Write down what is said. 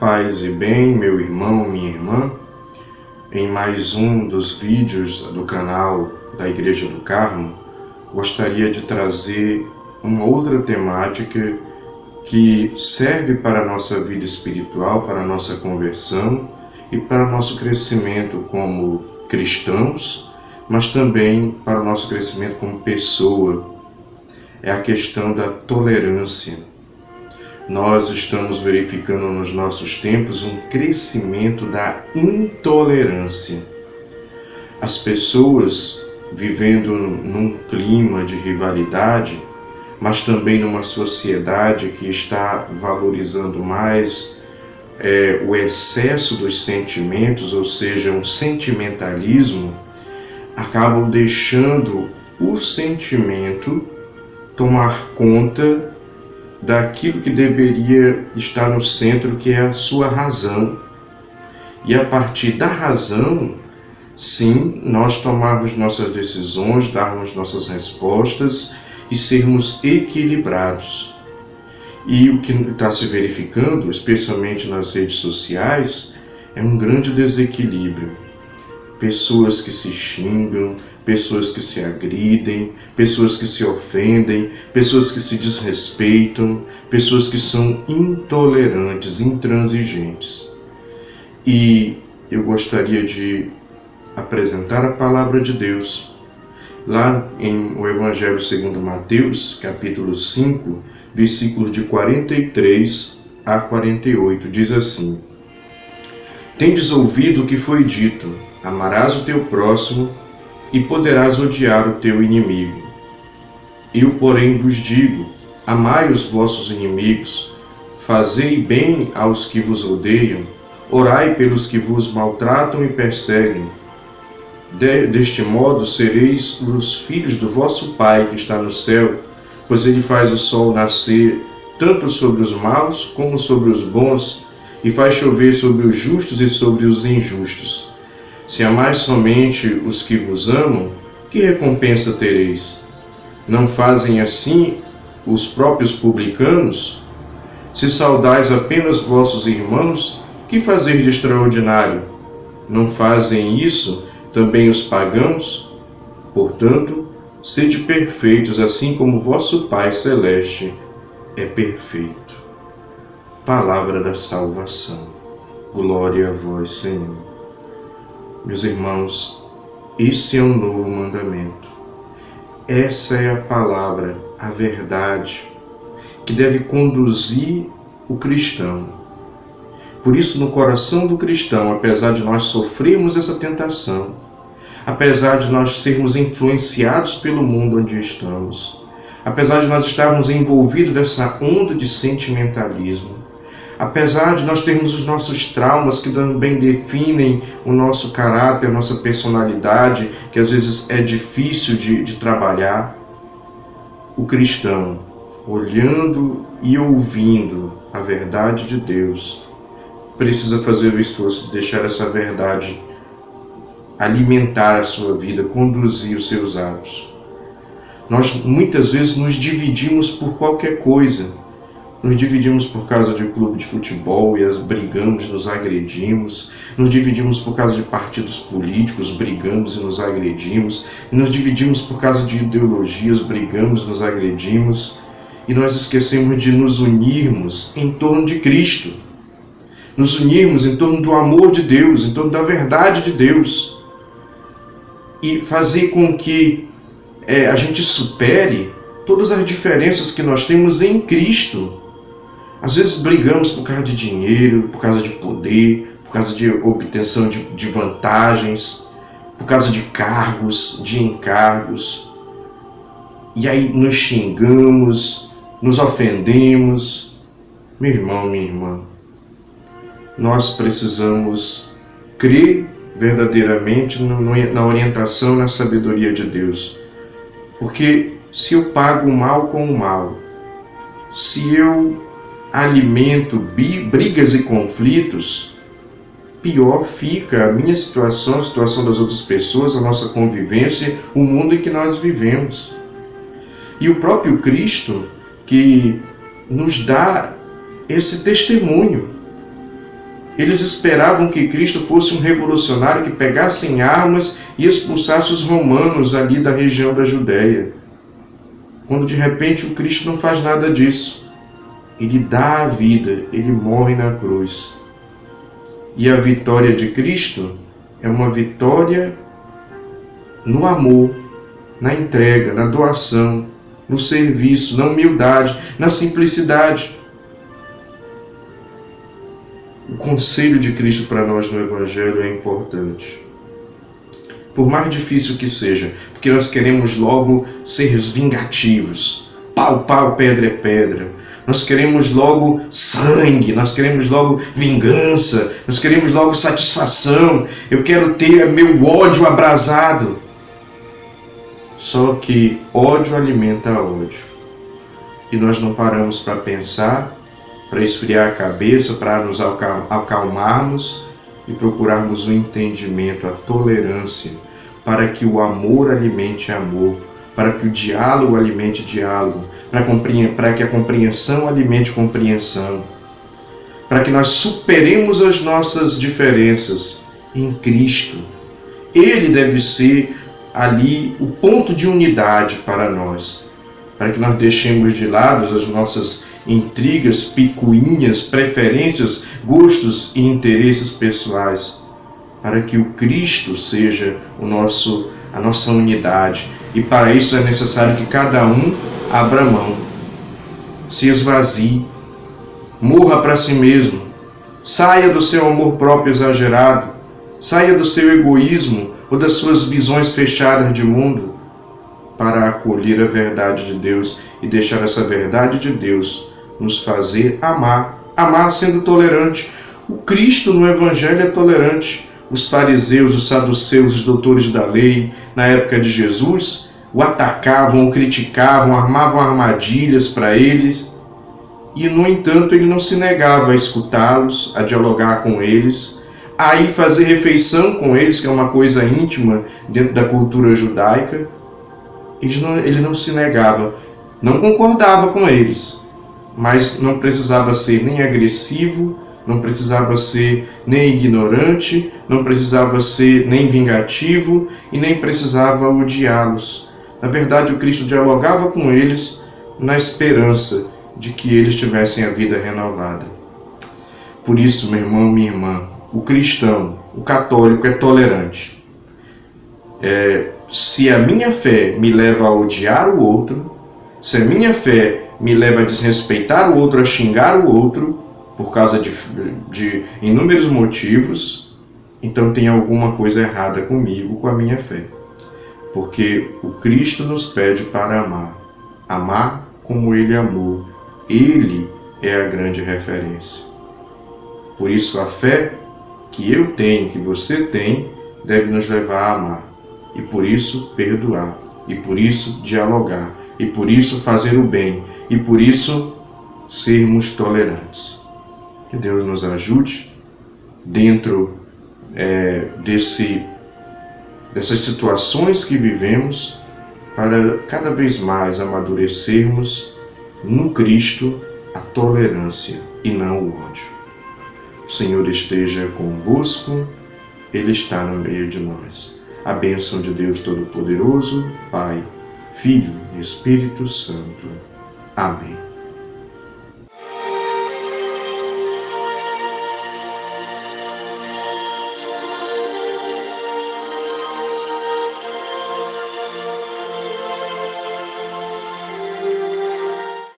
paz e bem, meu irmão, minha irmã. Em mais um dos vídeos do canal da Igreja do Carmo, gostaria de trazer uma outra temática que serve para a nossa vida espiritual, para a nossa conversão e para o nosso crescimento como cristãos, mas também para o nosso crescimento como pessoa. É a questão da tolerância. Nós estamos verificando nos nossos tempos um crescimento da intolerância. As pessoas vivendo num clima de rivalidade, mas também numa sociedade que está valorizando mais o excesso dos sentimentos, ou seja, um sentimentalismo, acabam deixando o sentimento tomar conta daquilo que deveria estar no centro, que é a sua razão. E a partir da razão, sim, nós tomarmos nossas decisões, darmos nossas respostas e sermos equilibrados. E o que está se verificando, especialmente nas redes sociais, é um grande desequilíbrio. Pessoas que se xingam, pessoas que se agridem, pessoas que se ofendem, pessoas que se desrespeitam, pessoas que são intolerantes, intransigentes. E eu gostaria de apresentar a palavra de Deus. Lá em o Evangelho segundo Mateus, capítulo 5, versículos de 43 a 48, diz assim: Tendes ouvido o que foi dito, amarás o teu próximo e poderás odiar o teu inimigo. Eu, porém, vos digo, amai os vossos inimigos, fazei bem aos que vos odeiam, orai pelos que vos maltratam e perseguem. Deste modo sereis os filhos do vosso Pai que está no céu, pois ele faz o sol nascer tanto sobre os maus como sobre os bons, e faz chover sobre os justos e sobre os injustos. Se amais somente os que vos amam, que recompensa tereis? Não fazem assim os próprios publicanos? Se saudais apenas vossos irmãos, que fazer de extraordinário? Não fazem isso também os pagãos? Portanto, sede perfeitos, assim como vosso Pai Celeste é perfeito. Palavra da salvação. Glória a vós, Senhor. Meus irmãos, esse é um novo mandamento. Essa é a palavra, a verdade, que deve conduzir o cristão. Por isso, no coração do cristão, apesar de nós sofrermos essa tentação, apesar de nós sermos influenciados pelo mundo onde estamos, apesar de nós estarmos envolvidos nessa onda de sentimentalismo, apesar de nós termos os nossos traumas que também definem o nosso caráter, a nossa personalidade, que às vezes é difícil de trabalhar, o cristão, olhando e ouvindo a verdade de Deus, precisa fazer o esforço de deixar essa verdade alimentar a sua vida, conduzir os seus atos. Nós muitas vezes nos dividimos por qualquer coisa. Nos dividimos por causa de clube de futebol e brigamos, nos agredimos. Nos dividimos por causa de partidos políticos, brigamos e nos agredimos. Nos dividimos por causa de ideologias, brigamos, nos agredimos. E nós esquecemos de nos unirmos em torno de Cristo. Nos unirmos em torno do amor de Deus, em torno da verdade de Deus. E fazer com que a gente supere todas as diferenças que nós temos em Cristo. Às vezes brigamos por causa de dinheiro, por causa de poder, por causa de obtenção de vantagens, por causa de cargos, de encargos. E aí nos xingamos, nos ofendemos. Meu irmão, minha irmã, nós precisamos crer verdadeiramente na orientação, na sabedoria de Deus. Porque se eu pago o mal com o mal, se eu alimento brigas e conflitos, pior fica a minha situação, a situação das outras pessoas, a nossa convivência, o mundo em que nós vivemos. E o próprio Cristo que nos dá esse testemunho. Eles esperavam que Cristo fosse um revolucionário que pegasse em armas e expulsasse os romanos ali da região da Judéia. Quando de repente o Cristo não faz nada disso. Ele dá a vida, ele morre na cruz. E a vitória de Cristo é uma vitória no amor, na entrega, na doação, no serviço, na humildade, na simplicidade. O conselho de Cristo para nós no Evangelho é importante. Por mais difícil que seja, porque nós queremos logo ser vingativos. Pau, pau, pedra é pedra. Nós queremos logo sangue, nós queremos logo vingança, nós queremos logo satisfação. Eu quero ter meu ódio abrasado. Só que ódio alimenta ódio. E nós não paramos para pensar, para esfriar a cabeça, para nos acalmarmos e procurarmos o entendimento, a tolerância, para que o amor alimente amor, para que o diálogo alimente diálogo, para que a compreensão alimente compreensão, para que nós superemos as nossas diferenças em Cristo. Ele deve ser ali o ponto de unidade para nós, para que nós deixemos de lado as nossas intrigas, picuinhas, preferências, gostos e interesses pessoais, para que o Cristo seja a nossa unidade. E para isso é necessário que cada um abra mão, se esvazie, morra para si mesmo, saia do seu amor próprio exagerado, saia do seu egoísmo ou das suas visões fechadas de mundo, para acolher a verdade de Deus e deixar essa verdade de Deus nos fazer amar sendo tolerante. O Cristo no Evangelho é tolerante. Os fariseus, os saduceus, os doutores da lei, na época de Jesus, o atacavam, o criticavam, armavam armadilhas para eles, e no entanto ele não se negava a escutá-los, a dialogar com eles, a ir fazer refeição com eles, que é uma coisa íntima dentro da cultura judaica. Ele não se negava, não concordava com eles, mas não precisava ser nem agressivo, não precisava ser nem ignorante, não precisava ser nem vingativo e nem precisava odiá-los. Na verdade, o Cristo dialogava com eles na esperança de que eles tivessem a vida renovada. Por isso, meu irmão, minha irmã, o cristão, o católico é tolerante. Se a minha fé me leva a odiar o outro, se a minha fé me leva a desrespeitar o outro, a xingar o outro, por causa de inúmeros motivos, então tem alguma coisa errada comigo, com a minha fé. Porque o Cristo nos pede para amar como Ele amou. Ele é a grande referência. Por isso a fé que eu tenho, que você tem, deve nos levar a amar. E por isso perdoar, e por isso dialogar, e por isso fazer o bem, e por isso sermos tolerantes. Que Deus nos ajude dentro dessas situações que vivemos, para cada vez mais amadurecermos no Cristo a tolerância e não o ódio. O Senhor esteja convosco, Ele está no meio de nós. A bênção de Deus Todo-Poderoso, Pai, Filho e Espírito Santo. Amém.